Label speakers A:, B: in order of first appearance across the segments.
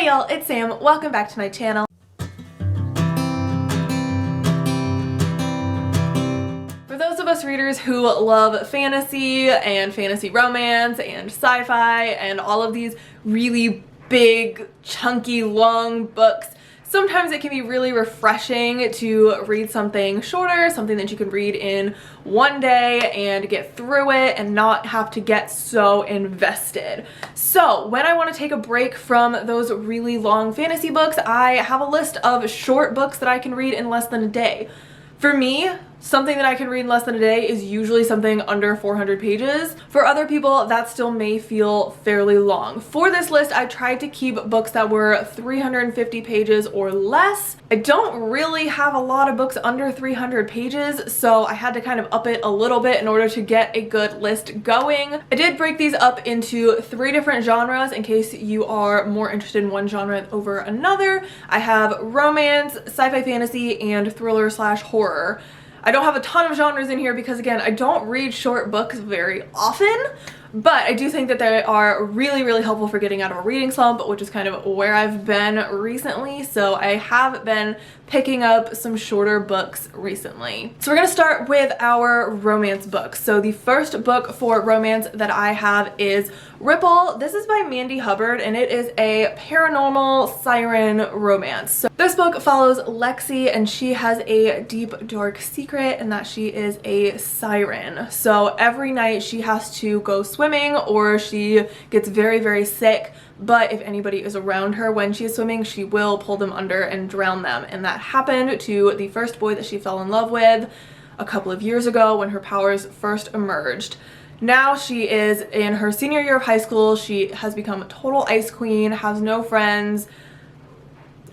A: Hey y'all, it's Sam. Welcome back to my channel. For those of us readers who love fantasy and fantasy romance and sci-fi and all of these really big, chunky, long books, sometimes it can be really refreshing to read something shorter, something that you can read in one day and get through it and not have to get so invested. So when I want to take a break from those really long fantasy books, I have a list of short books that I can read in less than a day. For me, something that I can read in less than a day is usually something under 400 pages. For other people, that still may feel fairly long. For this list, I tried to keep books that were 350 pages or less. I don't really have a lot of books under 300 pages, so I had to kind of up it a little bit in order to get a good list going. I did break these up into 3 different genres in case you are more interested in one genre over another. I have romance, sci-fi fantasy, and thriller/horror. I don't have a ton of genres in here because, again, I don't read short books very often, but I do think that they are really, really helpful for getting out of a reading slump, which is kind of where I've been recently. So I have been picking up some shorter books recently. So we're going to start with our romance books. So the first book for romance that I have is Ripple. This is by Mandy Hubbard, and it is a paranormal siren romance. So this book follows Lexi, and she has a deep, dark secret, and that she is a siren. So every night she has to go swimming or she gets very, very sick. But if anybody is around her when she is swimming, she will pull them under and drown them. And that happened to the first boy that she fell in love with a couple of years ago when her powers first emerged. Now she is in her senior year of high school. She has become a total ice queen, has no friends.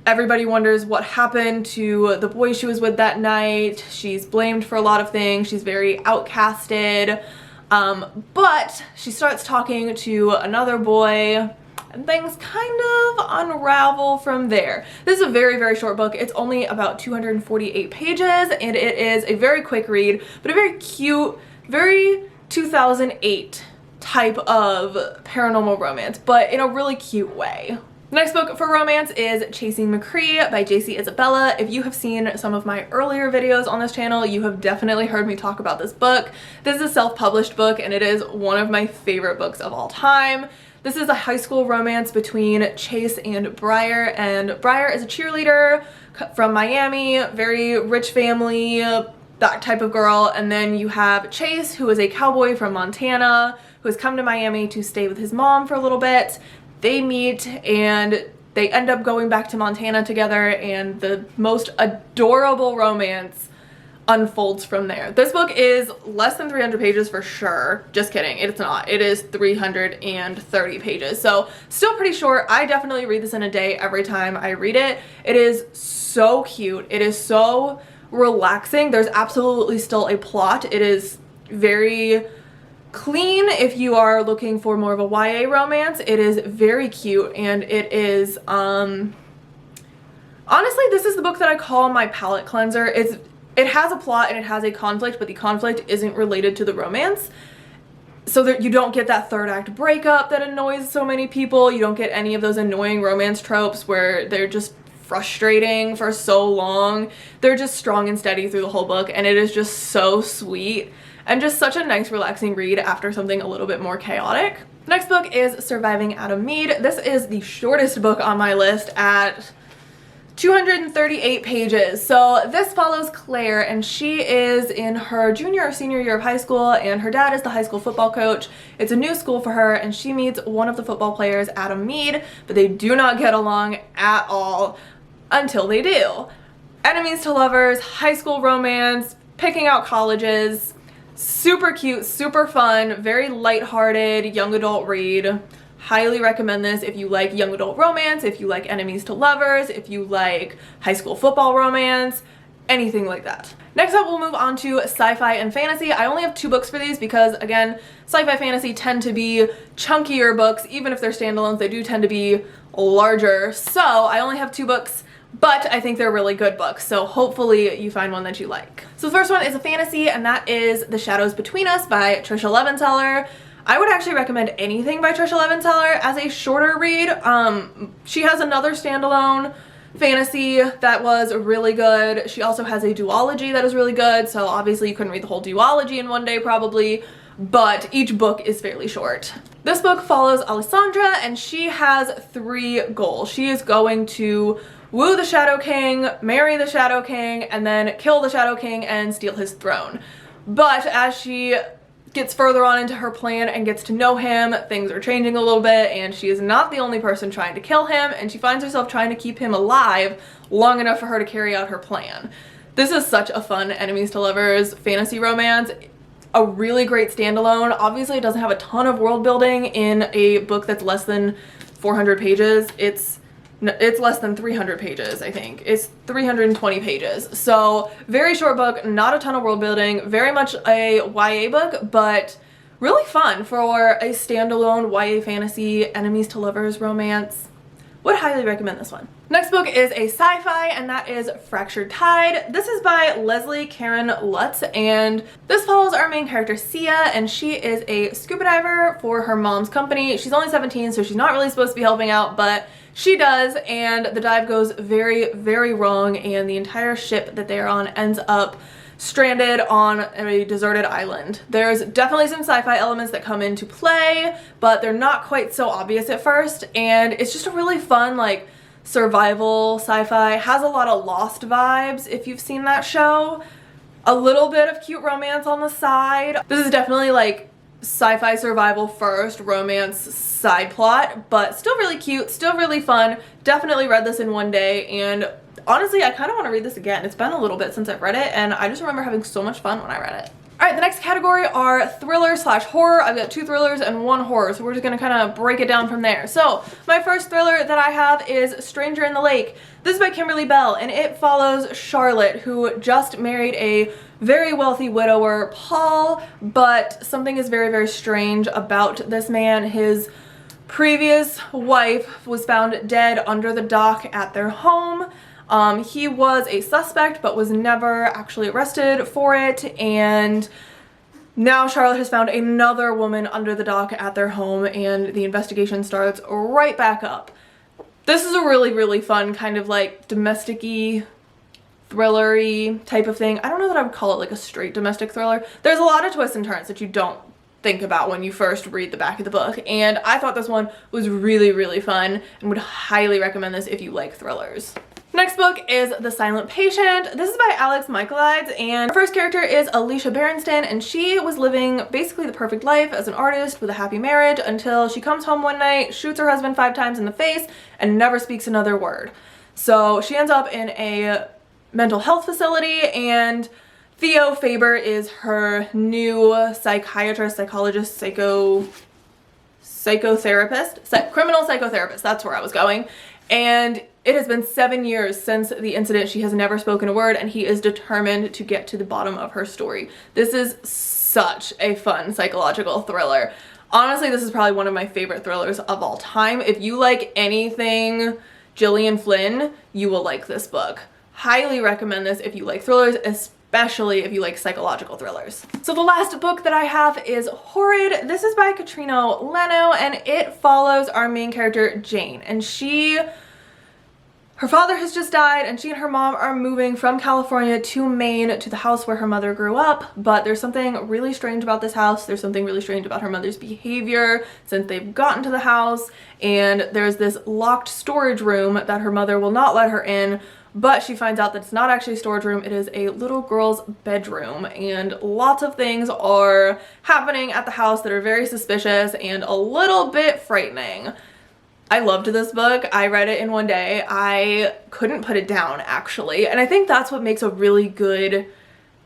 A: Everybody wonders what happened to the boy she was with that night. She's blamed for a lot of things. She's very outcasted. But she starts talking to another boy, and things kind of unravel from there. This is a very, very short book. It's only about 248 pages, and it is a very quick read, but a very cute, very 2008 type of paranormal romance, but in a really cute way. The next book for romance is Chasing Mccree by JC Isabella. If you have seen some of my earlier videos on this channel, you have definitely heard me talk about this book. This is a self-published book, and it is one of my favorite books of all time. This is a high school romance between Chase and Briar, and Briar is a cheerleader from Miami, very rich family, that type of girl, and then you have Chase, who is a cowboy from Montana, who has come to Miami to stay with his mom for a little bit. They meet and they end up going back to Montana together, and the most adorable romance unfolds from there. This book is less than 300 pages for sure. Just kidding, it's not. It is 330 pages, so still pretty short. I definitely read this in a day every time I read it. It is so cute. It is so relaxing. There's absolutely still a plot. It is very clean if you are looking for more of a YA romance. It is very cute, and it is honestly, this is the book that I call my palate cleanser. It has a plot and it has a conflict, but the conflict isn't related to the romance, so that you don't get that third act breakup that annoys so many people. You don't get any of those annoying romance tropes where they're just frustrating for so long. They're just strong and steady through the whole book, and it is just so sweet and just such a nice, relaxing read after something a little bit more chaotic. The next book is Surviving Adam Mead. This is the shortest book on my list at 238 pages. So this follows Claire, and she is in her junior or senior year of high school, and her dad is the high school football coach. It's a new school for her, and she meets one of the football players, Adam Mead, but they do not get along at all until they do. Enemies to lovers, high school romance, picking out colleges. Super cute, super fun, very lighthearted young adult read. Highly recommend this if you like young adult romance, if you like enemies to lovers, if you like high school football romance, anything like that. Next up, we'll move on to sci-fi and fantasy. I only have 2 books for these because, again, sci-fi fantasy tend to be chunkier books. Even if they're standalones, they do tend to be larger. So I only have 2 books, but I think they're really good books, so hopefully you find one that you like. So the first one is a fantasy, and that is The Shadows Between Us by Trisha Levenseller. I would actually recommend anything by Trisha Levenseller as a shorter read. She has another standalone fantasy that was really good. She also has a duology that is really good, so obviously you couldn't read the whole duology in one day probably, but each book is fairly short. This book follows Alessandra, and she has 3 goals. She is going to woo the Shadow King, marry the Shadow King, and then kill the Shadow King and steal his throne. But as she gets further on into her plan and gets to know him, things are changing a little bit, and she is not the only person trying to kill him, and she finds herself trying to keep him alive long enough for her to carry out her plan. This is such a fun enemies to lovers fantasy romance. A really great standalone. Obviously it doesn't have a ton of world building in a book that's less than 400 pages. It's less than 300 pages, I think. It's 320 pages. So very short book, not a ton of world building, very much a YA book, but really fun for a standalone YA fantasy enemies to lovers romance. Would highly recommend this one. Next book is a sci-fi, and that is Fractured Tide. This is by Leslie Karen Lutz, and this follows our main character Sia, and she is a scuba diver for her mom's company. She's only 17, so she's not really supposed to be helping out, but she does, and the dive goes very, very wrong, and the entire ship that they're on ends up stranded on a deserted island. There's definitely some sci-fi elements that come into play, but they're not quite so obvious at first, and it's just a really fun, like, survival sci-fi. Has a lot of Lost vibes if you've seen that show. A little bit of cute romance on the side. This is definitely like sci-fi survival first, romance side plot, but still really cute, still really fun. Definitely read this in one day, and honestly I kind of want to read this again. It's been a little bit since I've read it, and I just remember having so much fun when I read it. Alright, the next category are thriller slash horror. I've got 2 thrillers and 1 horror, so we're just gonna kind of break it down from there. So my first thriller that I have is Stranger in the Lake. This is by Kimberly Bell, and it follows Charlotte, who just married a very wealthy widower, Paul, but something is very, very strange about this man. His previous wife was found dead under the dock at their home. He was a suspect but was never actually arrested for it, and now Charlotte has found another woman under the dock at their home, and the investigation starts right back up. This is a really, really fun kind of like domestic-y, thriller-y type of thing. I don't know that I would call it like a straight domestic thriller. There's a lot of twists and turns that you don't think about when you first read the back of the book, and I thought this one was really, really fun and would highly recommend this if you like thrillers. Next book is The Silent Patient. This is by Alex Michaelides, and our first character is Alicia Berenstain, and she was living basically the perfect life as an artist with a happy marriage until she comes home one night, shoots her husband 5 times in the face, and never speaks another word. So she ends up in a mental health facility, and Theo Faber is her new psychiatrist, psychologist, psychotherapist, criminal psychotherapist. That's where I was going. And it has been 7 years since the incident. She has never spoken a word, and he is determined to get to the bottom of her story. This is such a fun psychological thriller. Honestly, this is probably one of my favorite thrillers of all time. If you like anything Gillian Flynn, you will like this book. Highly recommend this if you like thrillers, especially if you like psychological thrillers. So the last book that I have is Horrid. This is by Katrina Leno, and it follows our main character, Jane. And her father has just died, and she and her mom are moving from California to Maine to the house where her mother grew up, but there's something really strange about this house. There's something really strange about her mother's behavior since they've gotten to the house, and there's this locked storage room that her mother will not let her in, but she finds out that it's not actually a storage room, it is a little girl's bedroom, and lots of things are happening at the house that are very suspicious and a little bit frightening. I loved this book. I read it in one day. I couldn't put it down, actually, and I think that's what makes a really good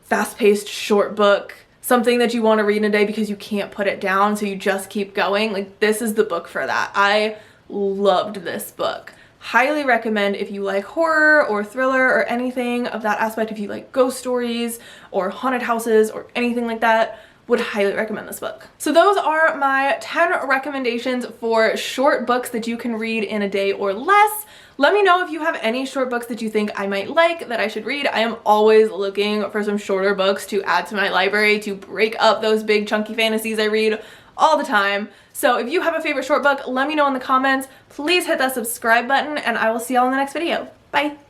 A: fast-paced short book. Something that you want to read in a day because you can't put it down, so you just keep going. Like, this is the book for that. I loved this book. Highly recommend if you like horror or thriller or anything of that aspect. If you like ghost stories or haunted houses or anything like that, would highly recommend this book. So those are my 10 recommendations for short books that you can read in a day or less. Let me know if you have any short books that you think I might like that I should read. I am always looking for some shorter books to add to my library to break up those big chunky fantasies I read all the time. So if you have a favorite short book, let me know in the comments. Please hit that subscribe button, and I will see y'all in the next video. Bye!